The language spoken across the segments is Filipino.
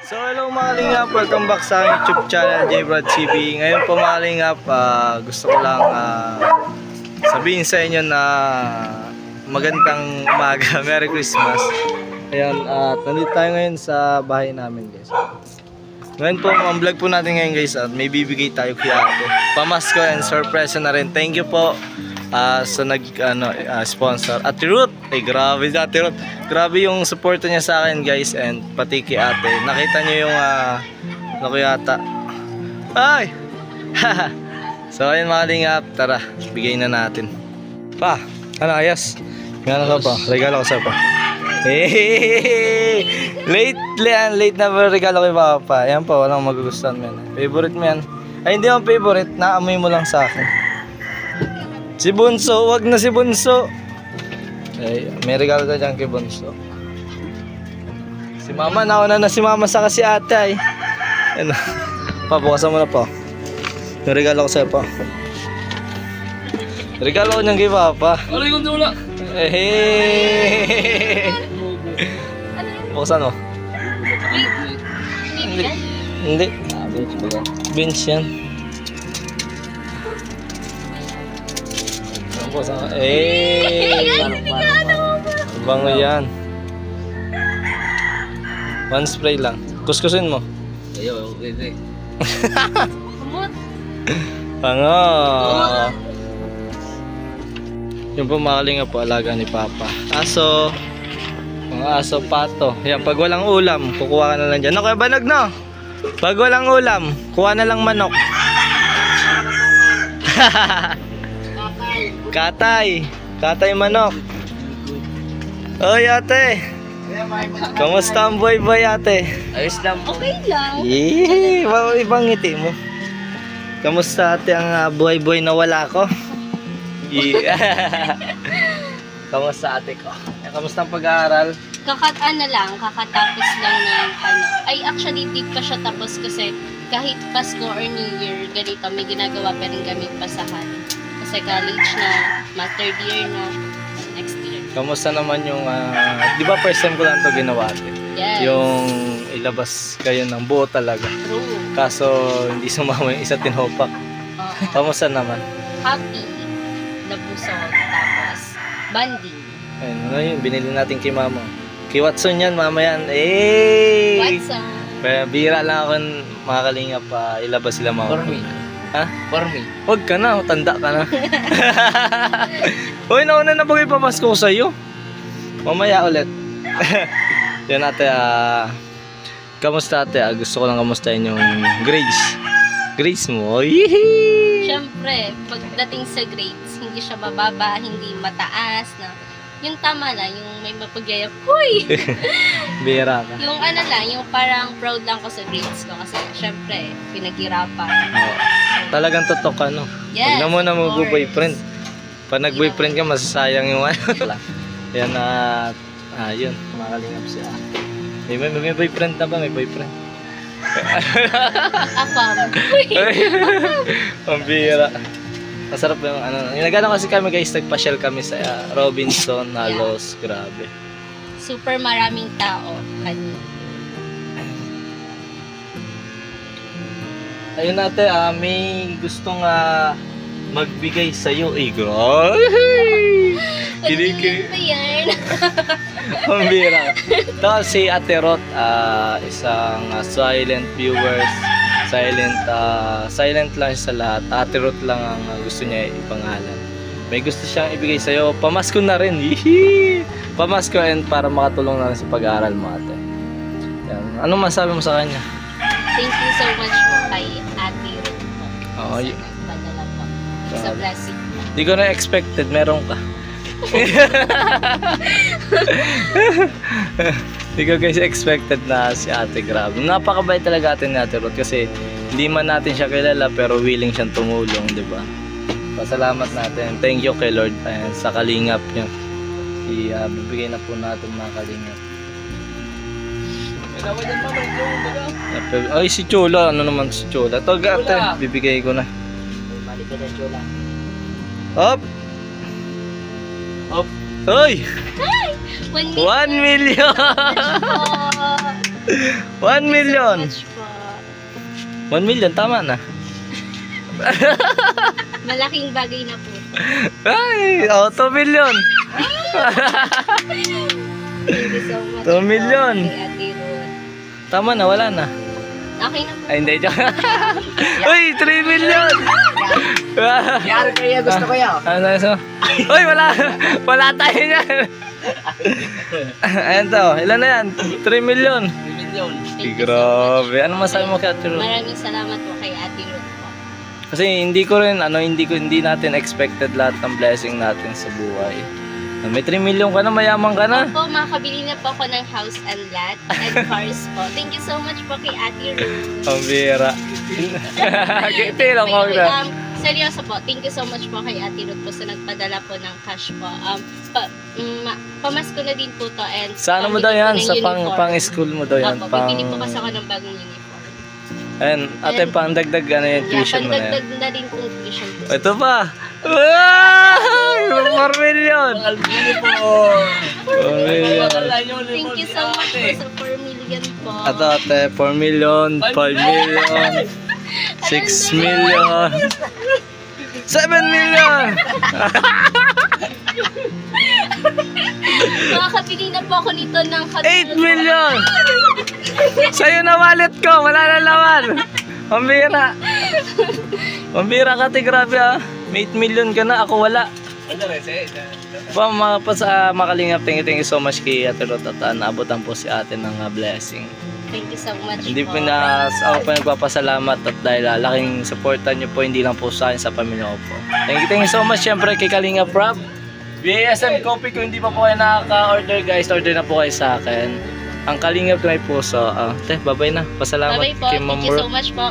So hello mga kalingap, welcome back sa YouTube channel J-Brad TV. Ngayon po mga kalingap, gusto ko lang sabihin sa inyo na magandang umaga, Merry Christmas. Ayan, at nandito tayo ngayon sa bahay namin guys. Ngayon po, ang vlog po natin ngayon guys, at may bibigay tayo kay ate. Pamasko and surprise na rin. Thank you po sa sponsor Ate Ruth. Ay grabe si Ate Ruth. Grabe yung support niya sa akin guys, and pati kay ate. Nakita niyo yung ano ko yata. Ay! So ayun mga kalingap, tara, bigay na natin. Pa, ano ayos? Gano'n ka pa? Regalo ko sa'yo pa. Hey! Late na regalo kay Papa. Ayan pa, walang magugustuhan mo yan. Favorite mo yan. Ay hindi mo favorite, naamoy mo lang sa akin. Si Bunso, wag na si Bunso. Ay, may regalo ka dyan kay Bunso. Si Mama, nauna na si Mama saka si ate ay. Ano? Pa, bukasan mo na po. May regalo ko sa'yo pa. Regalo ko niyang kay Papa. Aray kong tula. Hey! Bukasan mo. Hindi. Bench yan. Bango yan. One spray lang. Kuskusin mo. Ayaw, okay. Bango. Yung pumaling nga po, alaga ni Papa. Aso. Mga aso, pato. Yan, pag walang ulam, kukuha ka na lang dyan. Ano kaya banag no? Pag walang ulam, kuha na lang manok. Katay manok. Oy ate, kamusta ang boy ate? Ayos lang po. Okay lang. Ibang ngiti mo. Kamusta ate ang buhay na wala ko? Kamusta ate ko? Kamusta ang pag-aaral? Kakatapos lang ng Ay, actually, di pa siya tapos kasi kahit Pasko or New Year, ganito, may ginagawa pa rin kami pasahan. Kasi college na, third year na, next year. Kamusta naman yung, di ba first time ko lang ito ginawa ate? Yes. Yung ilabas kayo ng buo talaga. True. Kaso hindi sumama yung isa tinopak. Kamusta naman? Happy. Nabusog. Tapos, banding. Ayun, ano yun, binili natin kay Mama. Kay Watson yan, Mama yan. Eh! Watson. Pero bira lang ako mga kalingap ilabas sila Mama. For me. Ha? For me. Huwag ka na, tanda ka na. Uy, nauna na bagay pamasko ko sa'yo. Mamaya ulit. Yan ate, kamusta ate? Gusto ko lang kamustahin yung grades. Grades mo? Yee! Siyempre, pagdating sa grades, hindi siya mababa, hindi mataas, na yung tama lang, yung may mapagyayap, huy! Bira ka. Yung yung parang proud lang ko sa grades ko kasi syempre, pinaghirapan. Talagang totoo ka, no? Yes, Huwag na muna of course. mag-boyfriend. Pag nag-boyfriend ka, masasayang yung Yan yun, makalingap siya. May boyfriend na ba? May boyfriend? Afam. Ang bira. Masarap yung nagano kasi kami guys, nagpasyal kami sa Robinson, halos, grabe. Super maraming tao. Ayun ate, may gustong magbigay sa'yo. Grabe! Pagiging ba yan? Ang bira. Ito si Ate Roth, isang silent viewers. Silent lang siya sa lahat. Ate Roth lang ang gusto niya ipangalan. May gusto siyang ibigay sa'yo. Pamasko na rin. Pamasko and para makatulong na rin sa pag-aaral mo ate. Yan. Anong masabi mo sa kanya? Thank you so much po kay Ate Ruth po. Oo. Padala po. It's a blessing. Di ko na expected. Meron ka. Hindi ko guys expected na si ate, grabe. Napakabait talaga atin ni Ate Ruth kasi hindi man natin siya kilala pero willing siyang tumulong, di ba? Pasalamat natin. Thank you kay Lord and sa kalingap niya. Bibigay na po natin mga kalingap. Ay si Chola, ano naman si Chola? Ito ate, bibigay ko na. Hop! Hop! Hoy! 1 1 million! 1 million. Thank you so much po. 1 million, tama na. Malaking bagay na po. Ay, 2 million. Thank you so much 2 million. po kay Ate Ruth. Tama na, wala na. Okay na po. Ay, hindi, joke. Uy, 3 million. Yari kaya gusto ko yan. Ano so? Uy, wala tayo niyan. Ayan to, ilan na yan? 3 million. 3 million. Thank you so Grabe, much. ano masabi mo kay Ate Ruth? Maraming salamat po kay Ate Ruth po. Kasi hindi natin expected lahat ng blessing natin sa buhay. May 3 million ka na, mayaman ka na. Po, makakabili na po ako ng house and lot and cars po. Thank you so much po kay Ate Ruth. Ang bira. Kiti lang ko na. Seryoso po, thank you so much po kay Ate Ruth po sa nagpadala po ng cash po. Pamasko na din po to and Sa ano mo daw yan? Sa pang-school mo daw yan? Opo, bibili po kasi ako ng bagong uniform. Ayan, ate, pang-dagdag ano yung tuition mo na yan? Pandagdag na din po tuition po. Ito pa! Wow! 4 million! Uniform. 4 million. Thank you so much po sa 4 million po. Ito ate, 4 million, 5 million, 6 million, 7 million! Makakabili na po ako nito ng 8 million! Sa'yo na wallet ko, wala na laman. Pambira. Pambira ka, te, grabe ah. May 8 million ka na, ako wala. Makalingap, thank you so much kay Ate Ruth at naabutan po si ate ng blessing. Thank you so much Hindi po. po na ako pa nagpapasalamat at dahil laking supportan niyo po, hindi lang po sa akin, sa pamilya ko po. Thank you so much syempre kay Kalingap Rob. BASM Coffee, kung hindi pa po kayo nakaka-order guys, order na po kayo sa akin. Ang Kalingap may puso. Bye-bye na. Pasalamat Bye-bye po. kay Thank Ma'am you so Ruth. much po.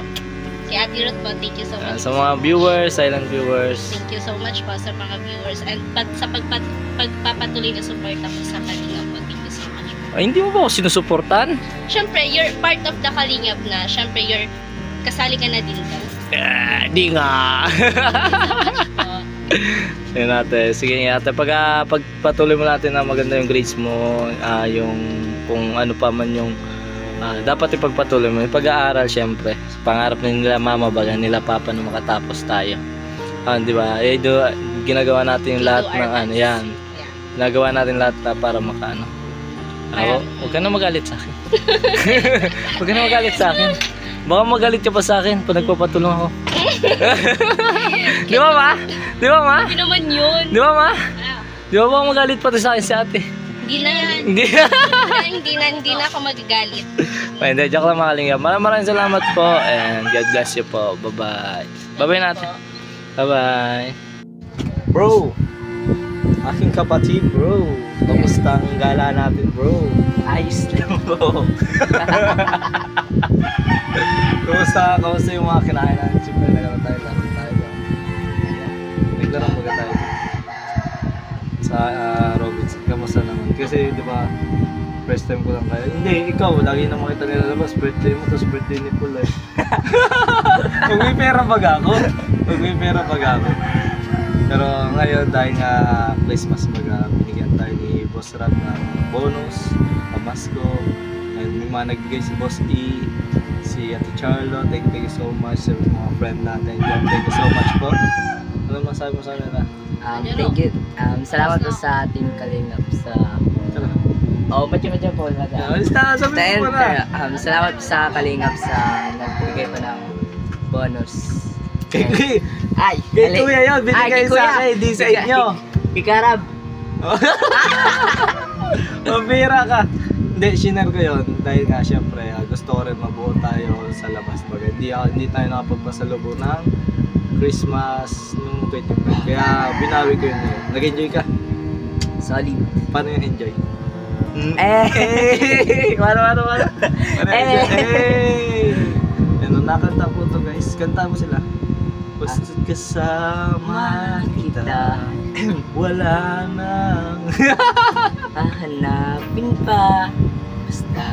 Kay Ate Ruth po, thank you so much. Sa mga viewers, silent viewers. Thank you so much po sa mga viewers and sa pagpapatuloy na support ako sa Kalingap po. Thank you so much po. Ay, hindi mo ba ako sinusuportan? Siyempre, you're part of the Kalingap na. Siyempre, kasali ka na din ka. Di nga. Po. Yun ate. Sige ate, pagpatuloy mo natin na maganda yung grades mo, yung kung ano pa man yung dapat ipagpatuloy mo. Yung pag-aaral syempre. Pangarap na nila mama, baga nila papa na makatapos tayo. Di ba? Ginagawa natin yung lahat ng ano, yan. Yeah. Ginagawa natin lahat para makaano. Huwag ka na magalit sa akin. Huwag ka na magalit sa akin. Baka magalit ka pa sa akin pag nagpapatulong ako. Di ba ma? Di ba ma? Hindi naman yun. Di ba ma? Ah, Di ba baka magalit pa sa akin si ate? Hindi na yan. Hindi. Hindi na ako magagalit. Ay, hindi, joke lang mga kalingap. Maraming salamat po and God bless you po. Bye-bye. Bye-bye natin. Bye-bye. Bro, aking kapatid bro. Kamusta ang gala natin bro? Ayos lang bro. Kamusta yung mga kinain natin? Siyempre, naglaro tayo. Naglaro mga tayo. Sa Robinson. Kamusta naman? Kasi di ba, first time ko lang kayo. Hindi, ikaw, lagi na makita nilalabas. Birthday mo, tapos birthday ni Paul eh. Huwag may pera pag ako. Pero ngayon, dahil nga Christmas, binigyan tayo ni Boss Rat ng bonus, pamasko, and may mga nagbigay si Boss E, si Ate Charlo. Thank you so much sa mga friend natin dyan. Thank you so much po. Ano masabi mo sa nila? Thank you. Salamat po sa Team Kalingap sa... Medyo po na Sabi mo na. salamat po sa Kalingap sa nagbigay pa ng bonus. Kay Ali. Kuya yun, binigay kay sa Kuya. akin, di sa inyo. Ikarab. Mabira ka. Hindi, shinare ko yun. Dahil nga, syempre, gusto ko rin mabuo tayo sa labas. Baga, hindi tayo nakapagpasalubong ng Christmas nung 25. Kaya binawi ko yun. Nag-enjoy ka? Solid. Paano yung enjoy? Paano? Ano, nakanta po to guys. Kanta mo sila. Basta't kasama kita, wala nang Hahanapin pa. Basta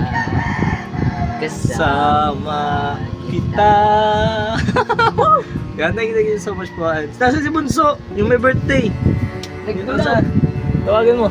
kasama kita. Yan, thank you so much po. Nasa si Bunso, yung may birthday. Tawagin mo.